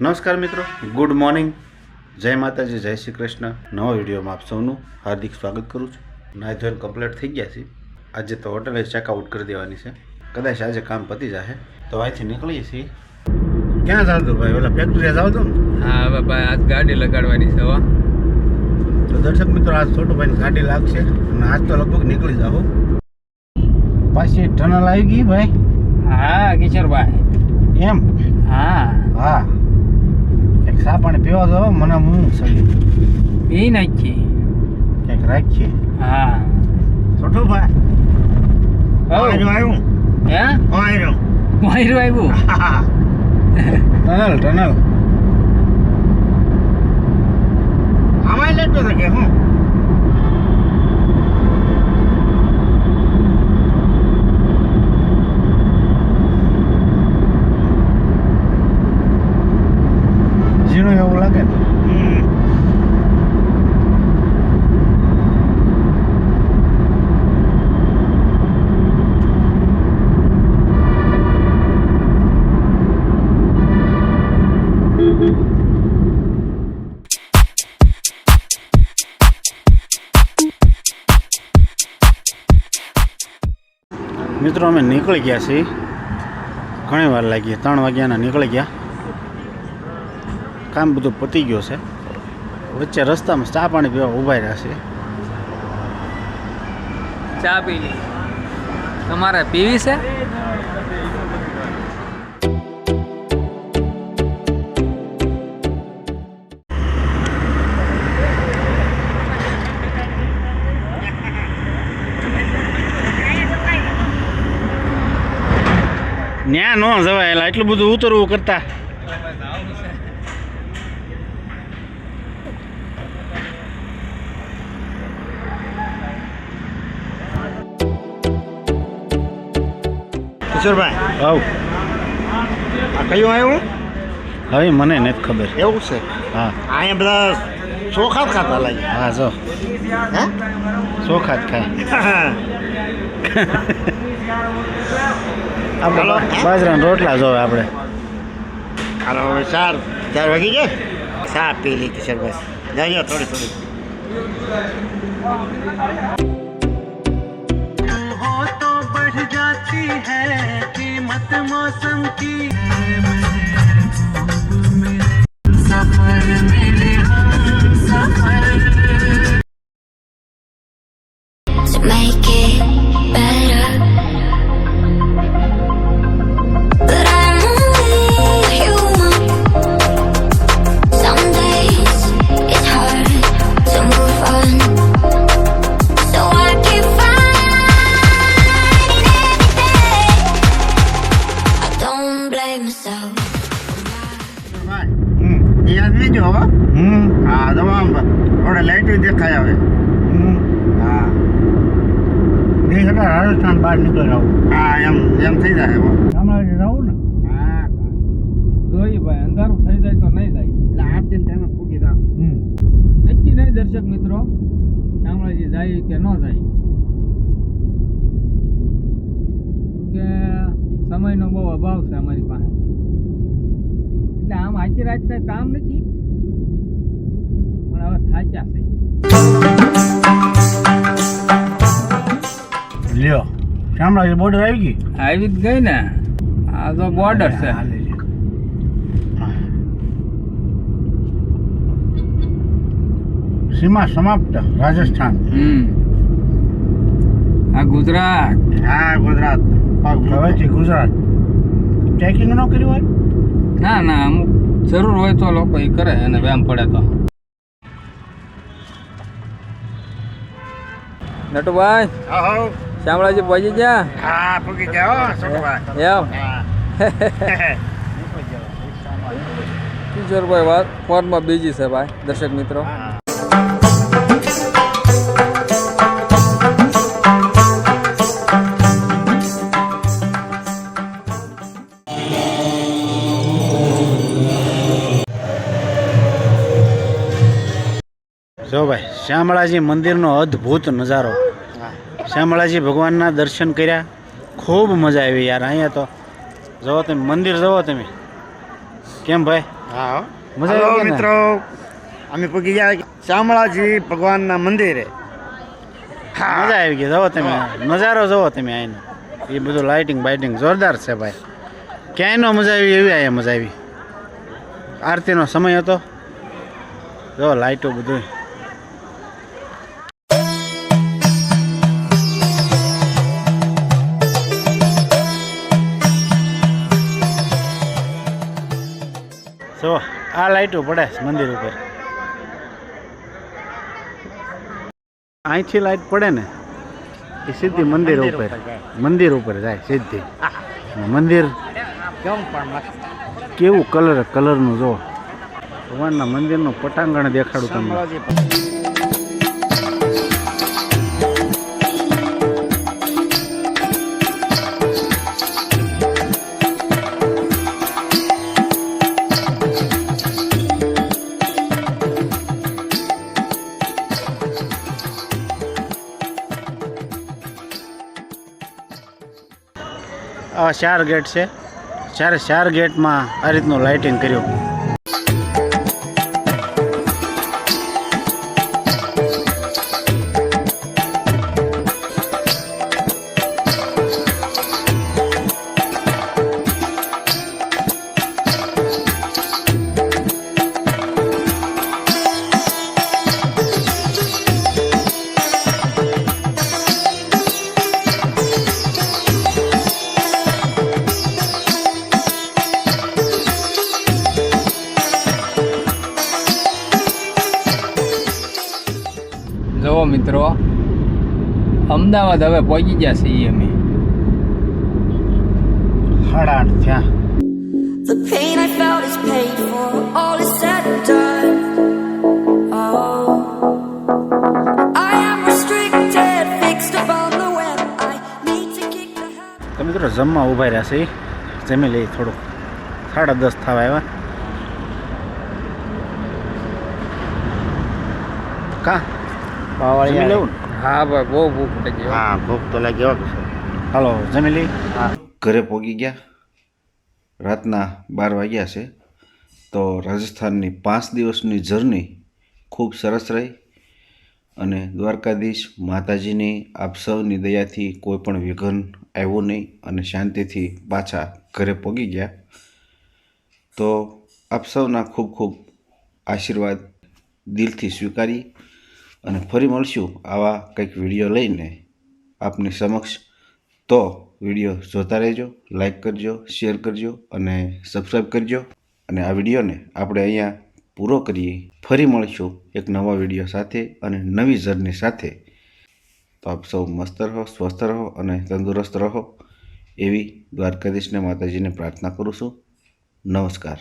નમસ્કાર મિત્રો, good morning, જય માતાજી, જય શ્રી કૃષ્ણ. નવા વિડીયોમાં આપ સૌનું હાર્દિક સ્વાગત કરું છું. નાહી ધોઈને કમ્પ્લીટ થઈ ગયા છે. આજે તો હોટલે ચેકઆઉટ કરી દેવાની છે. કદાચ આજે કામ પતી જશે તો અહીંથી નીકળીએ છીએ. ક્યાં જાવ તો ભાઈ? ઓલા ફેક્ટરી જાવ તો? હા હવે ભાઈ આજ ગાડી લગાડવાની છે. હવા તો દર્શક મિત્રો, આજ છોટુભાઈની ગાડી લાગશે અને આજ તો લગભગ નીકળી જાવ. પાછી ટનલ આવી ગઈ ભાઈ. હા કિશોરભાઈ. એમ? હા હા, એક સા પાણી પીવા જાવ. મને હું સહી પી નાખી કંઈક રાખીએ. હા છોટુભાઈ આવ્યું હે આવ્યું ટનલ આમાં લેતો શકે હું ઝીણું એવું લાગે ને. મિત્રો, અમે નીકળી ગયા છીએ. ઘણી વાર લાગી, 3 વાગ્યાના નીકળી ગયા. કામ બધું પતી ગયું છે. વચ્ચે રસ્તામાં ચા પાણી પીવા ઊભા રહ્યા છે. ચા પી લી. તમારે પીવી છે? ન્યા ન જવાય, એટલું બધું ઉતરવું કરતા. કિશોરભાઈ, હવ આ કયું આવ્યું? હવે મને નથી ખબર. એવું છે? હા અહીંયા બધા ચોખા જ ખાતા લાગે. હા, જો હે ચોખા જ ખાય. હાલો, આપણે બાજરાના રોટલા જોવે આપણે. હાલો હવે 4 વાગી ગયા. ચા પી લી કિશોરભાઈ. જજો થોડી થોડી. हो तो बढ़ जाती है कीमत मौसम की सफर मेरे हम सफर to make it better. But I'm only human. Some days it's hard to move on. So I keep fighting every day. I don't blame myself. એ આદમી જો હવે. હા જવા થોડા લાઈટ દેખાય હવે. હા રાજસ્થાન બહાર નીકળી આવું. હા એમ થઈ જાય હવે. શામળાજી જવું ને. હા જોઈએ ભાઈ, અંધારું થઈ જાય તો નહીં જાય. એટલે 8 દિન તમે પૂગી જાઓ. નક્કી નહીં દર્શક મિત્રો, શામળાજી જાય કે ન જાય, કે સમયનો બહુ અભાવ છે અમારી પાસે. એટલે આમ આખી રાત કઈ કામ નથી, પણ હવે થાક્યા છે. લ્યો, શામળાજી બોર્ડર આવી ગઈ. આવી જ ગઈ ને. આ તો બોર્ડર છે. સીમા સમાપ્ત, રાજસ્થાન. આ ગુજરાત. હા ગુજરાત. હવેથી ગુજરાત. ચેકિંગ ન કર્યું હોય? ના ના, અમુક જરૂર હોય તો લોકો એ કરે, અને વ્યામ પડે તો. નટુભાઈ, હા શામળાજી પહોંચી ગયા? હા પૂગી જાઓ છોકરા. એમ હા કિશોરભાઈ વાત ફોનમાં બીજી છે ભાઈ. દર્શક મિત્રો, જો ભાઈ, શામળાજી મંદિરનો અદ્ભુત નજારો. શામળાજી ભગવાનના દર્શન કર્યા, ખૂબ મજા આવી યાર. અહીંયા તો જવો તમે, મંદિર જવો તમે. કેમ ભાઈ? હા મજા હાલો આવી ગઈ ને? મિત્રો અમે પગી ગયા શામળાજી ભગવાનના મંદિરે. મજા આવી ગઈ. જુઓ તમે નજારો જુઓ તમે અહીંનો. એ બધું લાઇટિંગ બાઇટિંગ જોરદાર છે ભાઈ. ક્યાંય ન મજા આવી એવી અહીંયા મજા આવી. આરતીનો સમય હતો. જો લાઇટો બધું. જો આ લાઇટો પડે છે મંદિર ઉપર. અહીંથી લાઇટ પડે ને એ સીધી મંદિર ઉપર જાય સીધી. મંદિર કેવું કલરનું જો. ભગવાનના મંદિરનું પટાંગણ દેખાડું તમને. આ 4 ગેટ છે. ચાર ગેટમાં આ રીતનું લાઇટિંગ કર્યું. જુઓ મિત્રો, અમદાવાદ હવે પહોંચી ગયા છીએ અમે. 8:30 થયા. The pain I felt is paid for, all is said and done. Oh, I am restricted, fixed upon the web. I need to kick the habit. તો મિત્રો જમવા ઊભા રહ્યા છે. જમી લઈ થોડુંક. 10:30 થવા આવ્યા. કા જમી લેવું ને? હા ભાઈ, બહુ ભૂખ લાગી. હા ભૂખ તો લાગી હો. હાલો જમી લઈ. ઘરે પહોંચી ગયા. રાતના 12 વાગ્યા છે. તો રાજસ્થાનની 5 દિવસની જર્ની ખૂબ સરસ રહી અને દ્વારકાધીશ માતાજીની આપ સૌની દયાથી કોઈ પણ વિઘ્ન આવ્યું નહીં અને શાંતિથી પાછા ઘરે પહોંચી ગયા. તો આપ સૌના ખૂબ ખૂબ આશીર્વાદ દિલથી સ્વીકારી અને ફરી મળશું આવા કંઈક વિડીયો લઈને આપની સમક્ષ. તો વિડીયો જોતા રહેજો, લાઈક કરજો, શેર કરજો અને સબસ્ક્રાઈબ કરજો. અને આ વિડીયોને આપણે અહીંયા પૂરો કરીએ. ફરી મળીશું એક નવા વિડીયો સાથે અને નવી જર્ની સાથે. તો આપ સૌ મસ્ત રહો, સ્વસ્થ રહો અને તંદુરસ્ત રહો એવી દ્વારકાધીશને માતાજીને પ્રાર્થના કરું છું. નમસ્કાર.